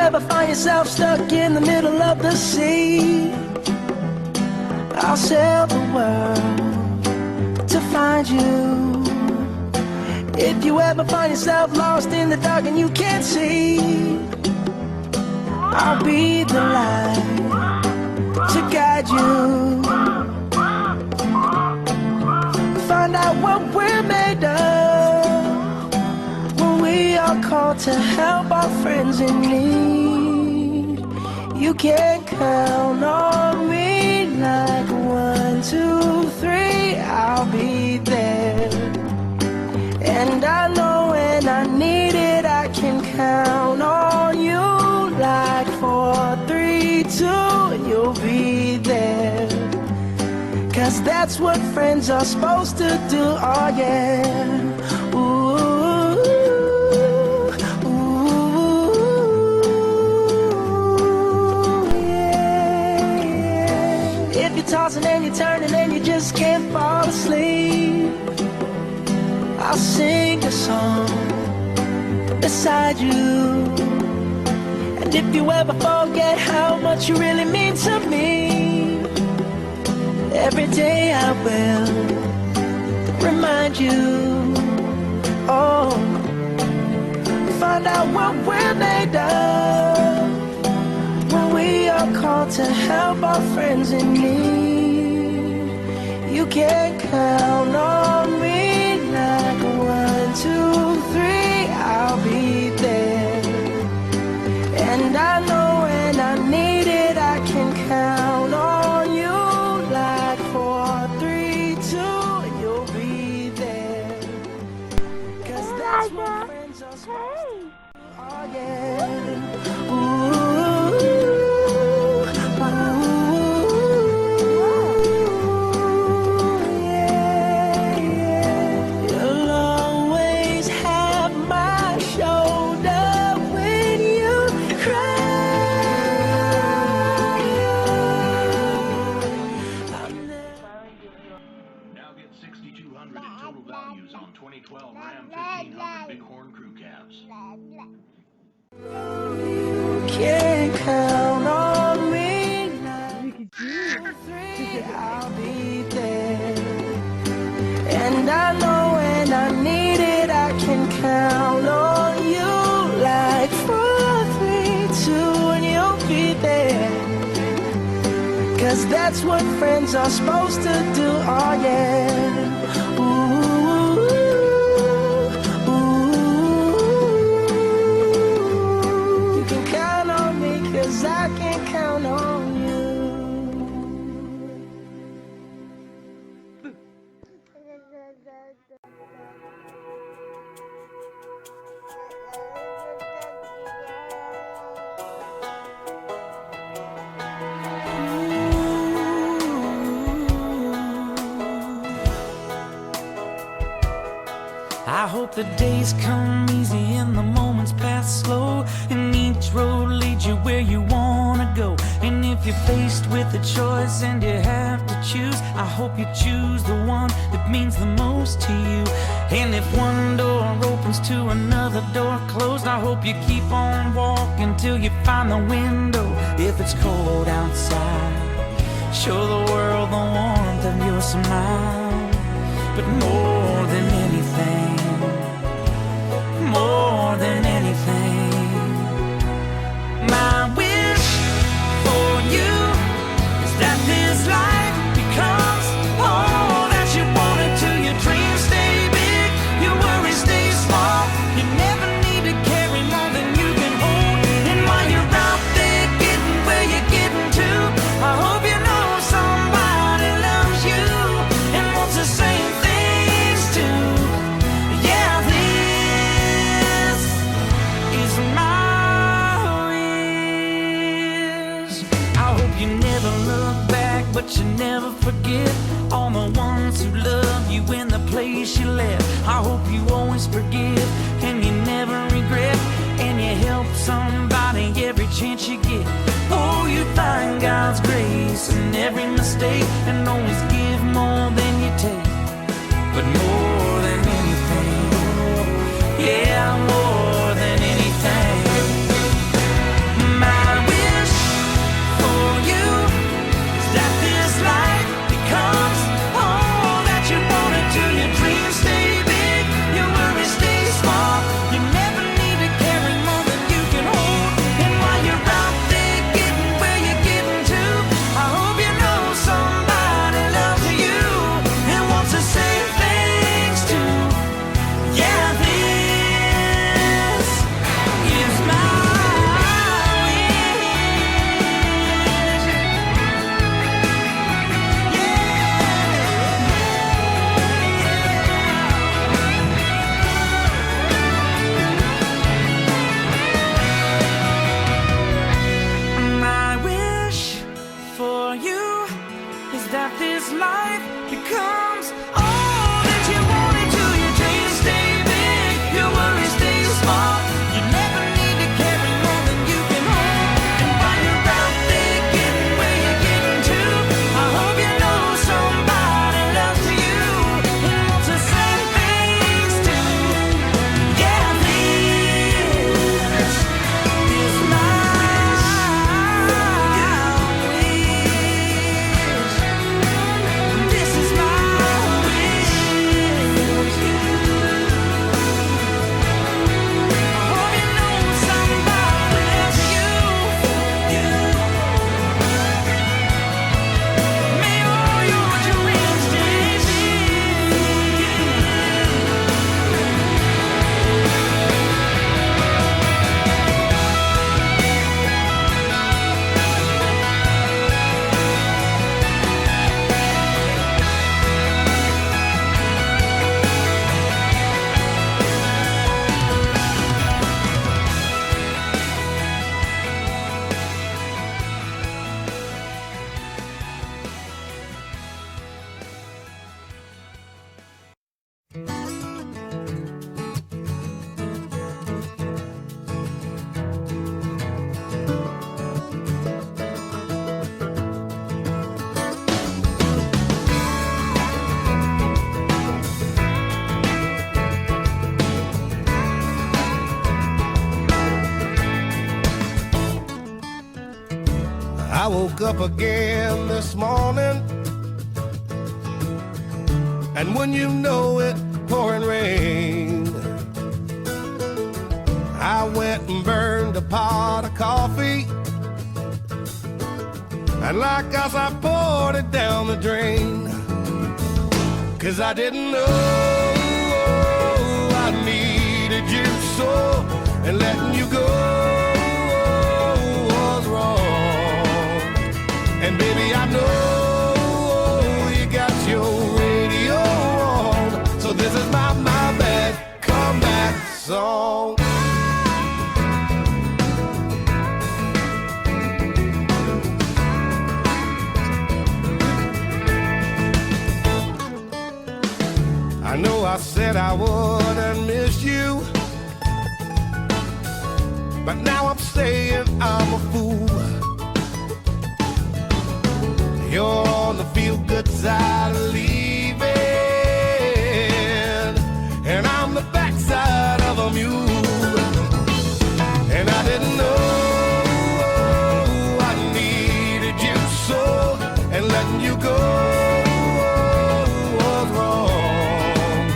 ever find yourself stuck in the middle of the sea, I'll sail the world to find you. If you ever find yourself lost in the dark and you can't see, I'll be the light to guide you. Find out what we're made of when we are called to help our friends in need. You can count on me like 1, 2, 3, I'll be there. And I know when I need it, I can count on you like 4, 3, 2, and you'll be there. 'Cause that's what friends are supposed to do, oh yeah. Ooh, ooh, yeah. If you're tossing and you're turning and you just can't fall asleep, I'll sing a song beside you. And if you ever forget how much you really mean to me, every day I will remind you. Oh, find out what we're made of when we are called to help our friends in need. You can count on me like 1, 2, 3, I'll be there. And I know when I need it, I can count on you like 4, 3, 2, and you'll be there. 'Cause that's what friends are supposed to do. Oh yeah. Ooh, yeah, yeah. You'll always have my shoulder when you cry. Now get 6,200 in total values on 2012 Ram 1500 Bighorn Crew Cabs. Can't count on me like 2, 3, I'll be there. And I know when I need it, I can count on you like 4, 3, 2, and you'll be there. 'Cause that's what friends are supposed to do, oh yeah. Ooh, ooh, you can count on me 'cause I can count on you. I hope the days come easy and the moments pass slow, and each road leads you where you wanna go. And if you're faced with a choice and you have to choose, I hope you choose the one that means the most to you. And if one door opens to another door closed, I hope you keep on walking till you find the window. If it's cold outside, show the world the warmth of your smile. But more than anything, more than anything, my wish for you is that this life becomes all that you want it to. Your dreams stay big, your worries stay small. You never need to carry more than you can hold. And while you're out there getting where you're getting to, I hope you know somebody loves you and wants the same things too. Yeah, this is my wish. I hope you never look back, but you never forget all the ones who love you in the place you left. I hope you always forgive and you never regret, and you help somebody every chance you get. Oh, you find God's grace in every mistake and always give more than you take. But more than anything, yeah, more than anything, hope you know somebody loves you. May all your dreams stay true. I woke up again this morning, and when you know it, pouring rain. I went and burned a pot of coffee, and like us I poured it down the drain. 'Cause I didn't know I needed you so, and letting you go was wrong. And baby, I know you got your radio on, so this is my bad comeback song. I know I said I wouldn't miss you, but now I'm saying I'm a fool. You're on the feel-good side of leaving, and I'm the backside of a mule. And I didn't know I needed you so, and letting you go was wrong.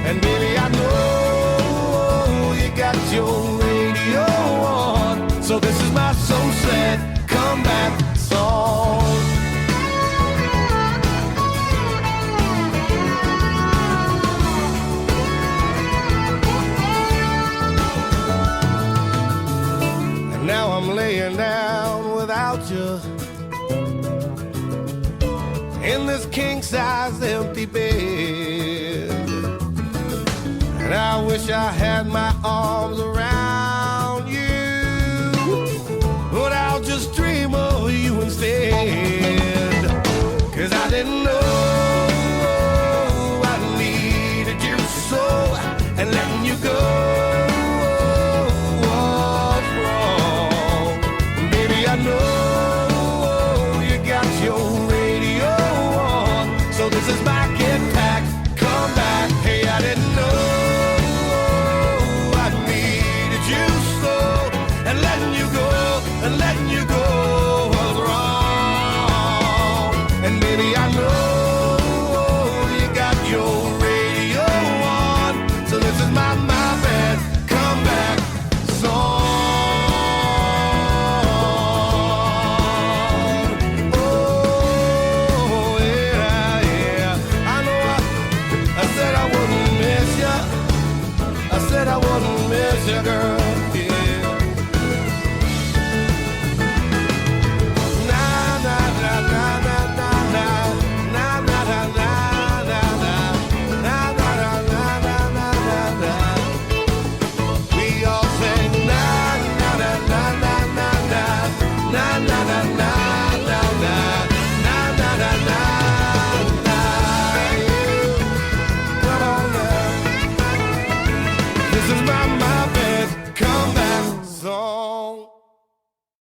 And baby, I know you got your radio on, so this is my so sad comeback song. Now I'm laying down without you in this king-size empty bed, and I wish I had my arms around you, but I'll just dream of you instead. 'Cause I didn't know I needed you so, and letting you go was wrong. Baby, I know you got your radio on, so this is my get back, come back. Hey, I didn't know I needed you so, and letting you go was wrong. And baby, I know you got your radio on, so this is my bad comeback song. Oh yeah, yeah. I know I said I wouldn't miss you. I said I wouldn't miss you, girl. Yeah. Na na na na na na na na na na na na na na na na na na. We all sing na na na na na na na na na na na na na na na na. Come on now. This is my bad comeback song.